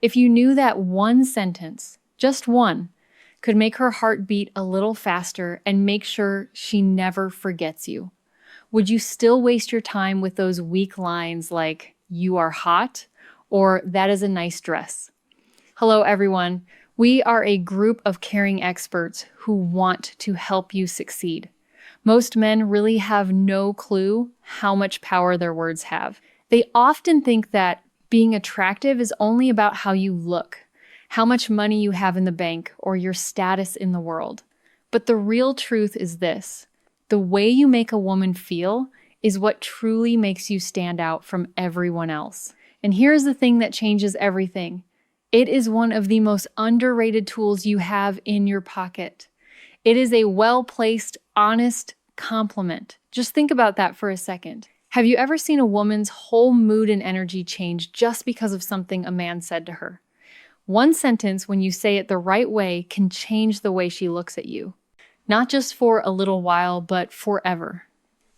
If you knew that one sentence, just one, could make her heart beat a little faster and make sure she never forgets you, would you still waste your time with those weak lines like, "You are hot," or "That is a nice dress"? Hello, everyone. We are a group of caring experts who want to help you succeed. Most men really have no clue how much power their words have. They often think that being attractive is only about how you look, how much money you have in the bank, or your status in the world. But the real truth is this: the way you make a woman feel is what truly makes you stand out from everyone else. And here's the thing that changes everything. It is one of the most underrated tools you have in your pocket. It is a well-placed, honest compliment. Just think about that for a second. Have you ever seen a woman's whole mood and energy change just because of something a man said to her? One sentence, when you say it the right way, can change the way she looks at you. Not just for a little while, but forever.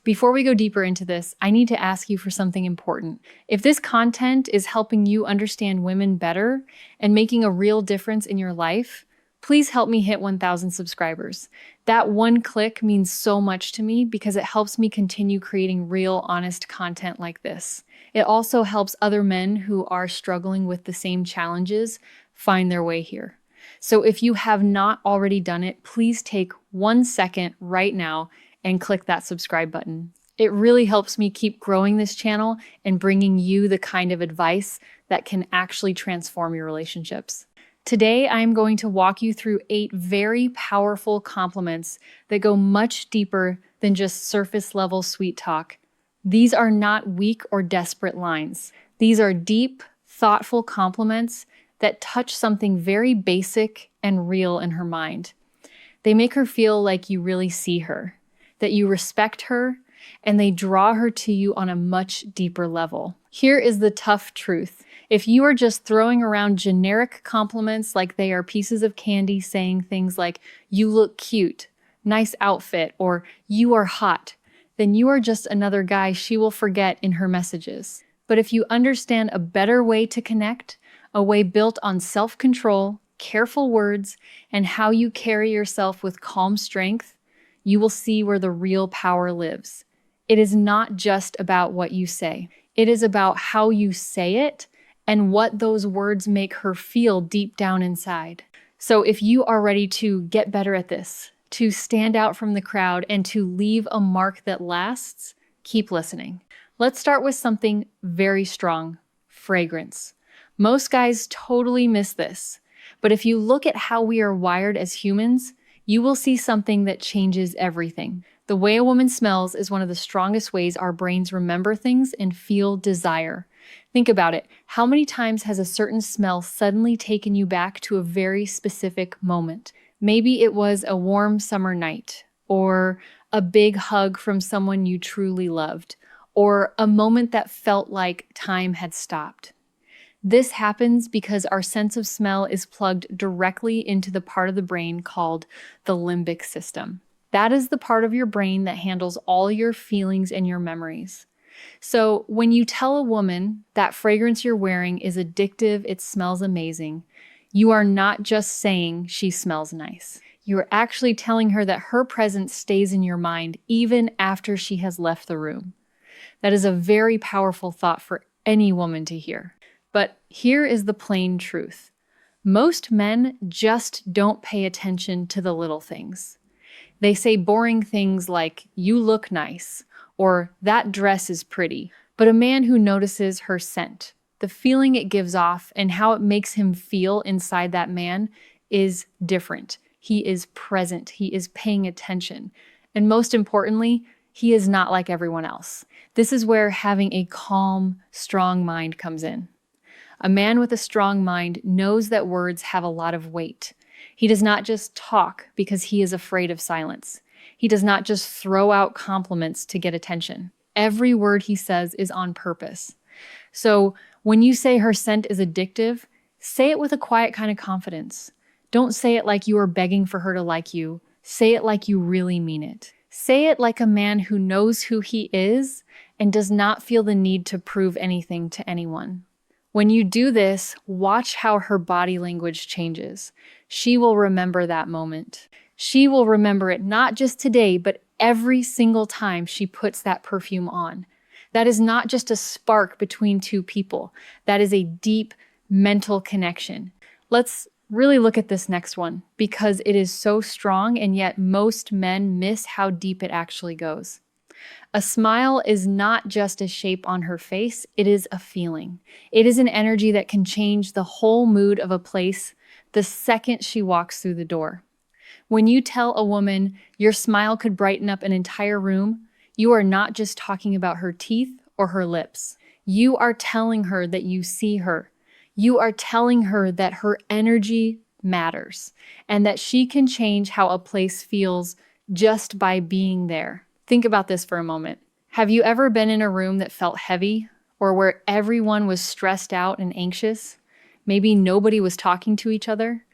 Before we go deeper into this, I need to ask you for something important. If this content is helping you understand women better and making a real difference in your life, please help me hit 1,000 subscribers. That one click means so much to me because it helps me continue creating real, honest content like this. It also helps other men who are struggling with the same challenges find their way here. So if you have not already done it, please take 1 second right now and click that subscribe button. It really helps me keep growing this channel and bringing you the kind of advice that can actually transform your relationships. Today, I'm going to walk you through 8 very powerful compliments that go much deeper than just surface level sweet talk. These are not weak or desperate lines. These are deep, thoughtful compliments that touch something very basic and real in her mind. They make her feel like you really see her, that you respect her, and they draw her to you on a much deeper level. Here is the tough truth. If you are just throwing around generic compliments like they are pieces of candy, saying things like, "You look cute," "Nice outfit," or "You are hot," then you are just another guy she will forget in her messages. But if you understand a better way to connect, a way built on self-control, careful words, and how you carry yourself with calm strength, you will see where the real power lives. It is not just about what you say. It is about how you say it and what those words make her feel deep down inside. So if you are ready to get better at this, to stand out from the crowd, and to leave a mark that lasts, keep listening. Let's start with something very strong: fragrance. Most guys totally miss this. But if you look at how we are wired as humans, you will see something that changes everything. The way a woman smells is one of the strongest ways our brains remember things and feel desire. Think about it. How many times has a certain smell suddenly taken you back to a very specific moment? Maybe it was a warm summer night, or a big hug from someone you truly loved, or a moment that felt like time had stopped. This happens because our sense of smell is plugged directly into the part of the brain called the limbic system. That is the part of your brain that handles all your feelings and your memories. So when you tell a woman that fragrance you're wearing is addictive, it smells amazing, you are not just saying she smells nice. You are actually telling her that her presence stays in your mind even after she has left the room. That is a very powerful thought for any woman to hear. But here is the plain truth. Most men just don't pay attention to the little things. They say boring things like, "You look nice," or "That dress is pretty." But a man who notices her scent, the feeling it gives off, and how it makes him feel inside that man is different. He is present. He is paying attention. And most importantly, he is not like everyone else. This is where having a calm, strong mind comes in. A man with a strong mind knows that words have a lot of weight. He does not just talk because he is afraid of silence. He does not just throw out compliments to get attention. Every word he says is on purpose. So when you say her scent is addictive, say it with a quiet kind of confidence. Don't say it like you are begging for her to like you. Say it like you really mean it. Say it like a man who knows who he is and does not feel the need to prove anything to anyone. When you do this, watch how her body language changes. She will remember that moment. She will remember it not just today, but every single time she puts that perfume on. That is not just a spark between two people. That is a deep mental connection. Let's really look at this next one because it is so strong and yet most men miss how deep it actually goes. A smile is not just a shape on her face, it is a feeling. It is an energy that can change the whole mood of a place the second she walks through the door. When you tell a woman your smile could brighten up an entire room, you are not just talking about her teeth or her lips. You are telling her that you see her. You are telling her that her energy matters and that she can change how a place feels just by being there. Think about this for a moment. Have you ever been in a room that felt heavy or where everyone was stressed out and anxious? Maybe nobody was talking to each other.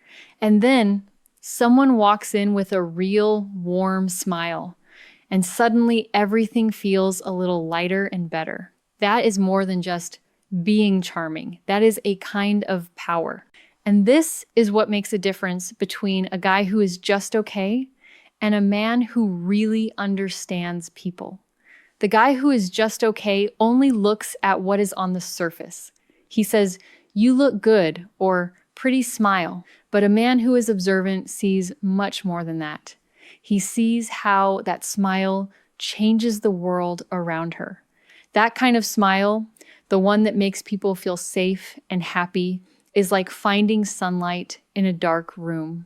And then someone walks in with a real warm smile, and suddenly everything feels a little lighter and better. That is more than just being charming. That is a kind of power. And this is what makes a difference between a guy who is just okay and a man who really understands people. The guy who is just okay only looks at what is on the surface. He says, "You look good," or "pretty smile." But a man who is observant sees much more than that. He sees how that smile changes the world around her. That kind of smile, the one that makes people feel safe and happy, is like finding sunlight in a dark room.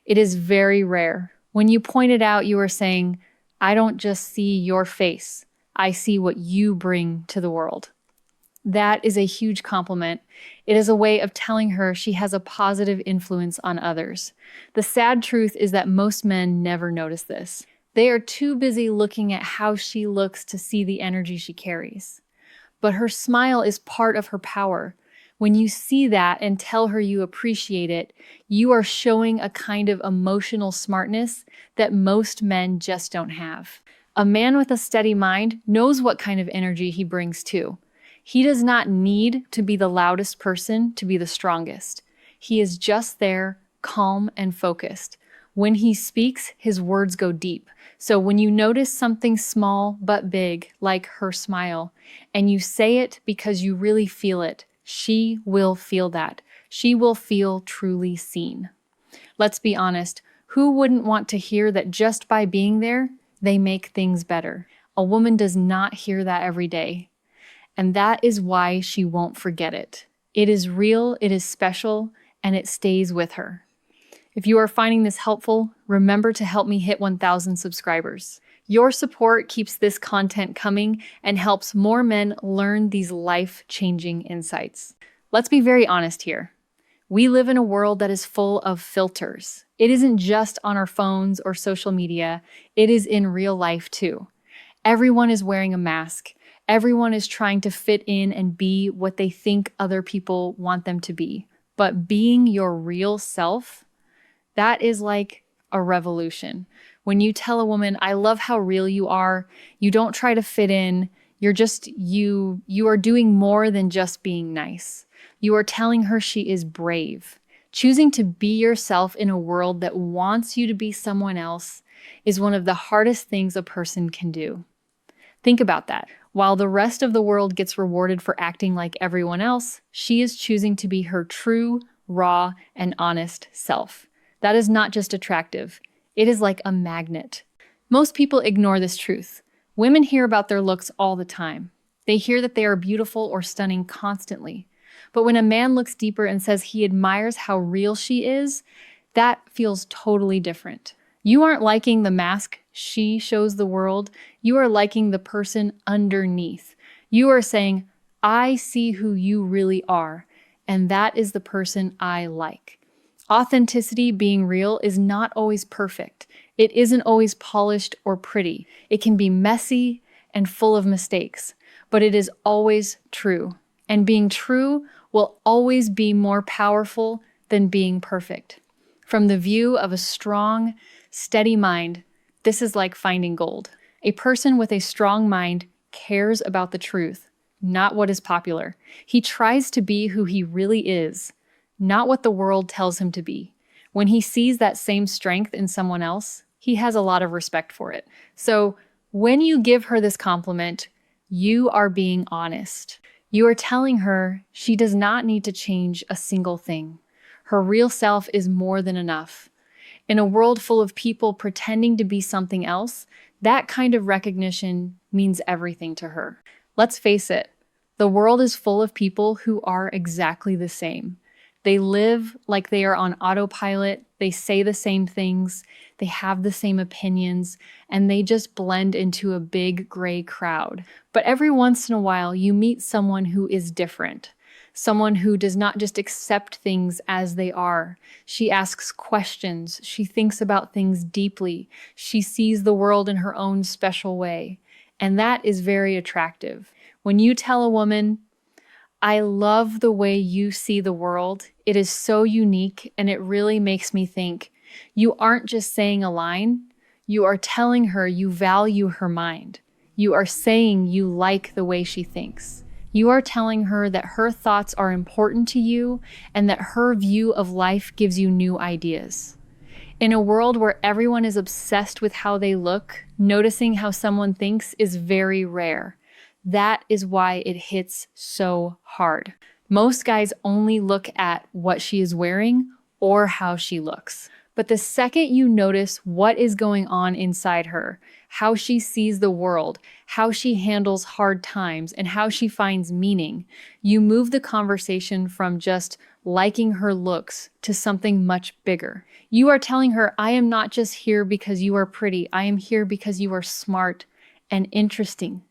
It is very rare. When you point it out, you are saying, "I don't just see your face. I see what you bring to the world." That is a huge compliment. It is a way of telling her she has a positive influence on others. The sad truth is that most men never notice this. They are too busy looking at how she looks to see the energy she carries. But her smile is part of her power. When you see that and tell her you appreciate it, you are showing a kind of emotional smartness that most men just don't have. A man with a steady mind knows what kind of energy he brings too. He does not need to be the loudest person to be the strongest. He is just there, calm and focused. When he speaks, his words go deep. So when you notice something small but big, like her smile, and you say it because you really feel it, she will feel that. She will feel truly seen. Let's be honest, who wouldn't want to hear that just by being there, they make things better? A woman does not hear that every day. And that is why she won't forget it. It is real, it is special, and it stays with her. If you are finding this helpful, remember to help me hit 1,000 subscribers. Your support keeps this content coming and helps more men learn these life-changing insights. Let's be very honest here. We live in a world that is full of filters. It isn't just on our phones or social media, it is in real life too. Everyone is wearing a mask. Everyone is trying to fit in and be what they think other people want them to be. But being your real self, that is like a revolution. When you tell a woman, "I love how real you are," you don't try to fit in, you're just you. You are doing more than just being nice. You are telling her she is brave. Choosing to be yourself in a world that wants you to be someone else is one of the hardest things a person can do. Think about that. While the rest of the world gets rewarded for acting like everyone else, she is choosing to be her true, raw, and honest self. That is not just attractive. It is like a magnet. Most people ignore this truth. Women hear about their looks all the time. They hear that they are beautiful or stunning constantly. But when a man looks deeper and says he admires how real she is, that feels totally different. You aren't liking the mask she shows the world. You are liking the person underneath. You are saying, "I see who you really are, and that is the person I like." Authenticity, being real, is not always perfect. It isn't always polished or pretty. It can be messy and full of mistakes, but it is always true. And being true will always be more powerful than being perfect. From the view of a strong, steady mind, this is like finding gold. A person with a strong mind cares about the truth, not what is popular. He tries to be who he really is, not what the world tells him to be. When he sees that same strength in someone else, he has a lot of respect for it. So when you give her this compliment, you are being honest. You are telling her she does not need to change a single thing. Her real self is more than enough. In a world full of people pretending to be something else, that kind of recognition means everything to her. Let's face it, the world is full of people who are exactly the same. They live like they are on autopilot, they say the same things, they have the same opinions, and they just blend into a big gray crowd. But every once in a while, you meet someone who is different. Someone who does not just accept things as they are. She asks questions. She thinks about things deeply. She sees the world in her own special way. And that is very attractive. When you tell a woman, I love the way you see the world. It is so unique and it really makes me think. You aren't just saying a line. You are telling her you value her mind. You are saying you like the way she thinks. You are telling her that her thoughts are important to you and that her view of life gives you new ideas. In a world where everyone is obsessed with how they look, noticing how someone thinks is very rare. That is why it hits so hard. Most guys only look at what she is wearing or how she looks. But the second you notice what is going on inside her, how she sees the world, how she handles hard times, and how she finds meaning, you move the conversation from just liking her looks to something much bigger. You are telling her, I am not just here because you are pretty. I am here because you are smart and interesting.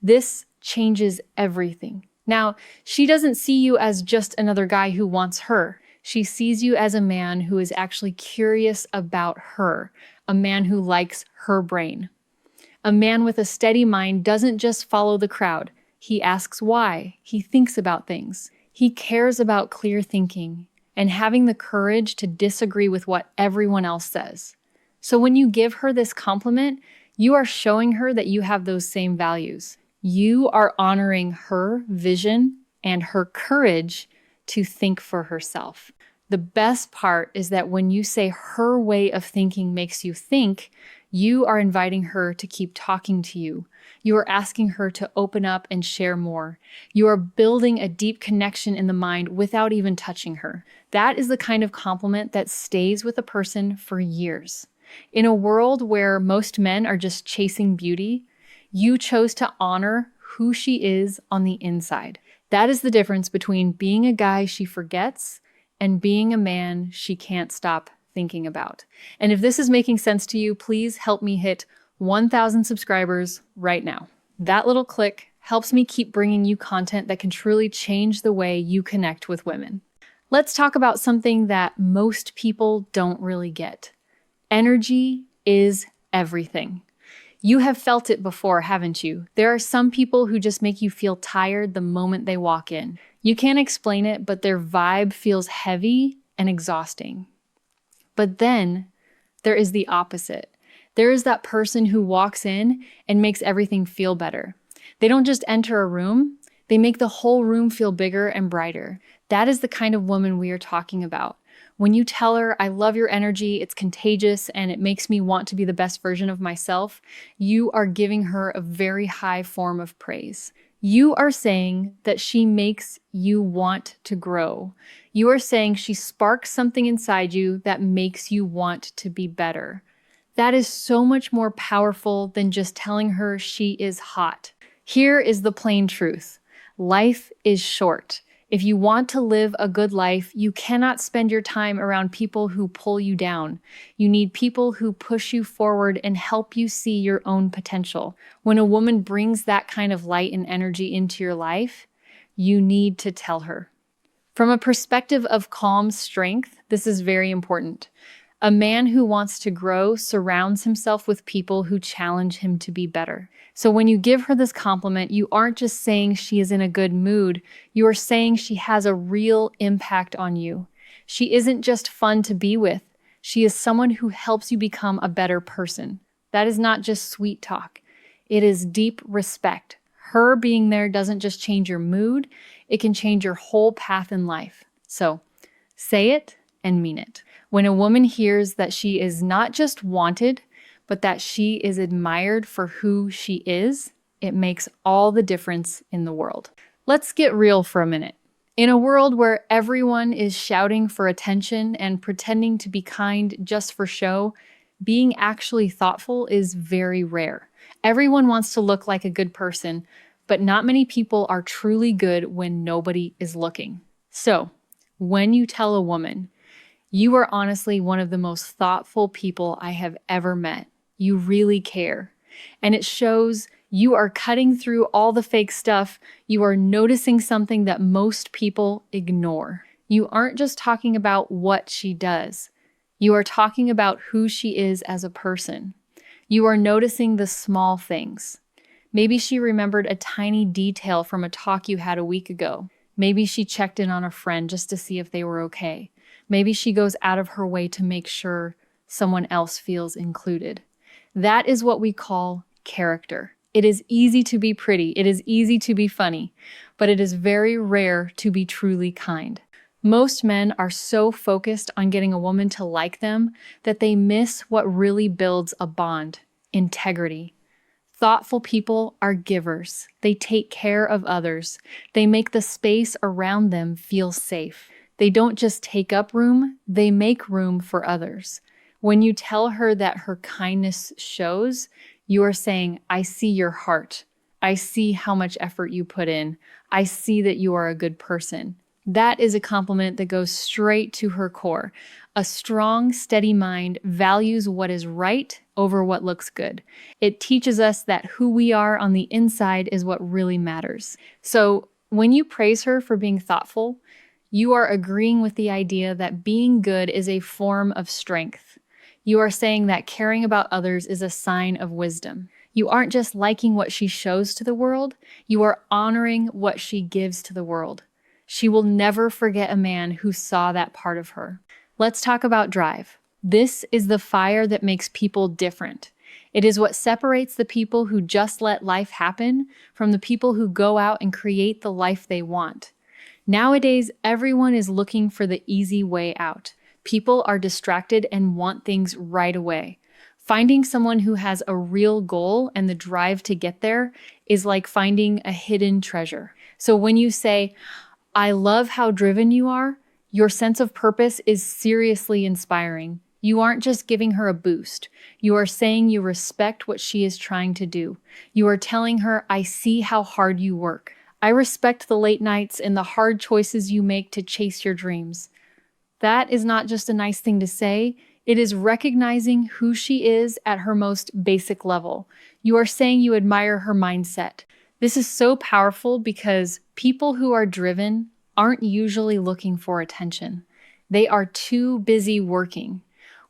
This changes everything. Now, she doesn't see you as just another guy who wants her. She sees you as a man who is actually curious about her, a man who likes her brain. A man with a steady mind doesn't just follow the crowd. He asks why. He thinks about things. He cares about clear thinking and having the courage to disagree with what everyone else says. So when you give her this compliment, you are showing her that you have those same values. You are honoring her vision and her courage to think for herself. The best part is that when you say her way of thinking makes you think, you are inviting her to keep talking to you. You are asking her to open up and share more. You are building a deep connection in the mind without even touching her. That is the kind of compliment that stays with a person for years. In a world where most men are just chasing beauty, you chose to honor who she is on the inside. That is the difference between being a guy she forgets and being a man she can't stop thinking about. And if this is making sense to you, please help me hit 1,000 subscribers right now. That little click helps me keep bringing you content that can truly change the way you connect with women. Let's talk about something that most people don't really get. Energy is everything. You have felt it before, haven't you? There are some people who just make you feel tired the moment they walk in. You can't explain it, but their vibe feels heavy and exhausting. But then there is the opposite. There is that person who walks in and makes everything feel better. They don't just enter a room, they make the whole room feel bigger and brighter. That is the kind of woman we are talking about. When you tell her, I love your energy, it's contagious, and it makes me want to be the best version of myself, you are giving her a very high form of praise. You are saying that she makes you want to grow. You are saying she sparks something inside you that makes you want to be better. That is so much more powerful than just telling her she is hot. Here is the plain truth. Life is short. If you want to live a good life, you cannot spend your time around people who pull you down. You need people who push you forward and help you see your own potential. When a woman brings that kind of light and energy into your life, you need to tell her. From a perspective of calm strength, this is very important. A man who wants to grow surrounds himself with people who challenge him to be better. So when you give her this compliment, you aren't just saying she is in a good mood. You are saying she has a real impact on you. She isn't just fun to be with. She is someone who helps you become a better person. That is not just sweet talk. It is deep respect. Her being there doesn't just change your mood, it can change your whole path in life. So say it and mean it. When a woman hears that she is not just wanted, but that she is admired for who she is, it makes all the difference in the world. Let's get real for a minute. In a world where everyone is shouting for attention and pretending to be kind just for show, being actually thoughtful is very rare. Everyone wants to look like a good person, but not many people are truly good when nobody is looking. So, when you tell a woman, "You are honestly one of the most thoughtful people I have ever met. You really care." And it shows you are cutting through all the fake stuff. You are noticing something that most people ignore. You aren't just talking about what she does. You are talking about who she is as a person. You are noticing the small things. Maybe she remembered a tiny detail from a talk you had a week ago. Maybe she checked in on a friend just to see if they were okay. Maybe she goes out of her way to make sure someone else feels included. That is what we call character. It is easy to be pretty, it is easy to be funny, but it is very rare to be truly kind. Most men are so focused on getting a woman to like them that they miss what really builds a bond: integrity. Thoughtful people are givers. They take care of others. They make the space around them feel safe. They don't just take up room, they make room for others. When you tell her that her kindness shows, you are saying, "I see your heart. I see how much effort you put in. I see that you are a good person." That is a compliment that goes straight to her core. A strong, steady mind values what is right over what looks good. It teaches us that who we are on the inside is what really matters. So when you praise her for being thoughtful, you are agreeing with the idea that being good is a form of strength. You are saying that caring about others is a sign of wisdom. You aren't just liking what she shows to the world, you are honoring what she gives to the world. She will never forget a man who saw that part of her. Let's talk about drive. This is the fire that makes people different. It is what separates the people who just let life happen from the people who go out and create the life they want. Nowadays, everyone is looking for the easy way out. People are distracted and want things right away. Finding someone who has a real goal and the drive to get there is like finding a hidden treasure. So when you say, "I love how driven you are," your sense of purpose is seriously inspiring. You aren't just giving her a boost. You are saying you respect what she is trying to do. You are telling her, "I see how hard you work. I respect the late nights and the hard choices you make to chase your dreams." That is not just a nice thing to say, it is recognizing who she is at her most basic level. You are saying you admire her mindset. This is so powerful because people who are driven aren't usually looking for attention. They are too busy working.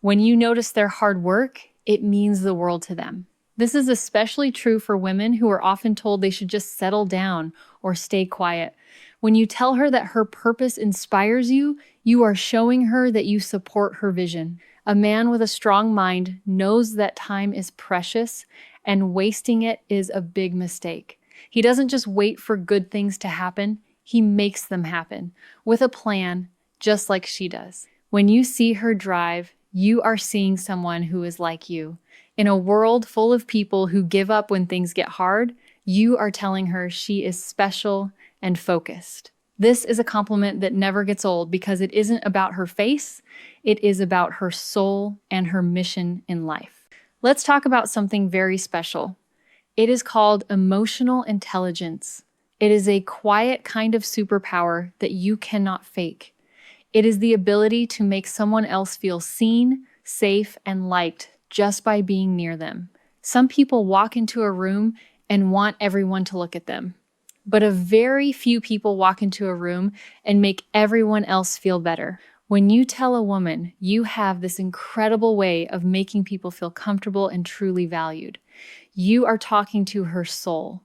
When you notice their hard work, it means the world to them. This is especially true for women who are often told they should just settle down or stay quiet. When you tell her that her purpose inspires you, you are showing her that you support her vision. A man with a strong mind knows that time is precious and wasting it is a big mistake. He doesn't just wait for good things to happen, he makes them happen with a plan, just like she does. When you see her drive, you are seeing someone who is like you. In a world full of people who give up when things get hard, you are telling her she is special and focused. This is a compliment that never gets old because it isn't about her face, it is about her soul and her mission in life. Let's talk about something very special. It is called emotional intelligence. It is a quiet kind of superpower that you cannot fake. It is the ability to make someone else feel seen, safe, and liked just by being near them. Some people walk into a room and want everyone to look at them. But a very few people walk into a room and make everyone else feel better. When you tell a woman you have this incredible way of making people feel comfortable and truly valued, you are talking to her soul.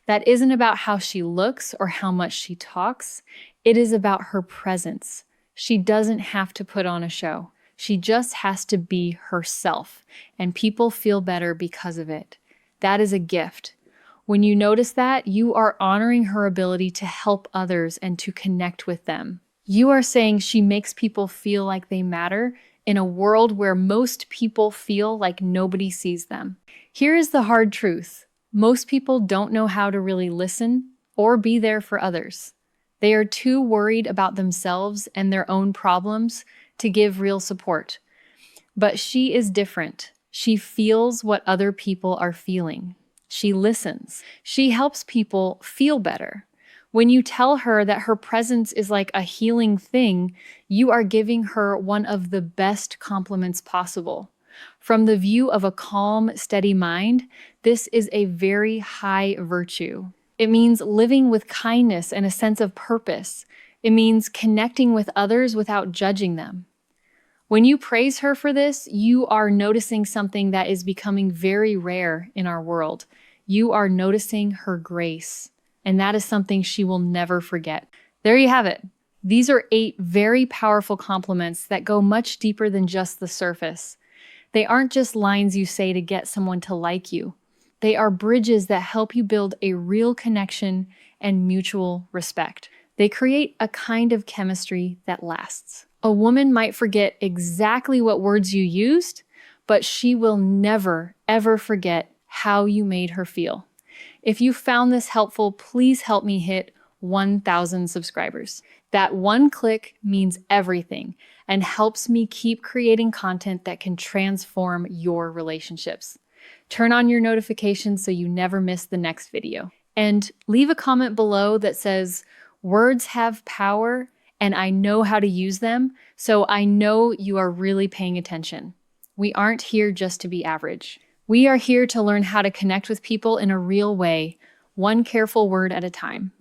That isn't about how she looks or how much she talks. It is about her presence. She doesn't have to put on a show. She just has to be herself, and people feel better because of it. That is a gift. When you notice that, you are honoring her ability to help others and to connect with them. You are saying she makes people feel like they matter in a world where most people feel like nobody sees them. Here is the hard truth. Most people don't know how to really listen or be there for others. They are too worried about themselves and their own problems to give real support. But she is different. She feels what other people are feeling. She listens. She helps people feel better. When you tell her that her presence is like a healing thing, you are giving her one of the best compliments possible. From the view of a calm, steady mind, this is a very high virtue. It means living with kindness and a sense of purpose. It means connecting with others without judging them. When you praise her for this, you are noticing something that is becoming very rare in our world. You are noticing her grace, and that is something she will never forget. There you have it. These are 8 very powerful compliments that go much deeper than just the surface. They aren't just lines you say to get someone to like you. They are bridges that help you build a real connection and mutual respect. They create a kind of chemistry that lasts. A woman might forget exactly what words you used, but she will never, ever forget how you made her feel. If you found this helpful, please help me hit 1,000 subscribers. That one click means everything and helps me keep creating content that can transform your relationships. Turn on your notifications so you never miss the next video. And leave a comment below that says, "Words have power, and I know how to use them, so I know you are really paying attention." We aren't here just to be average. We are here to learn how to connect with people in a real way, one careful word at a time.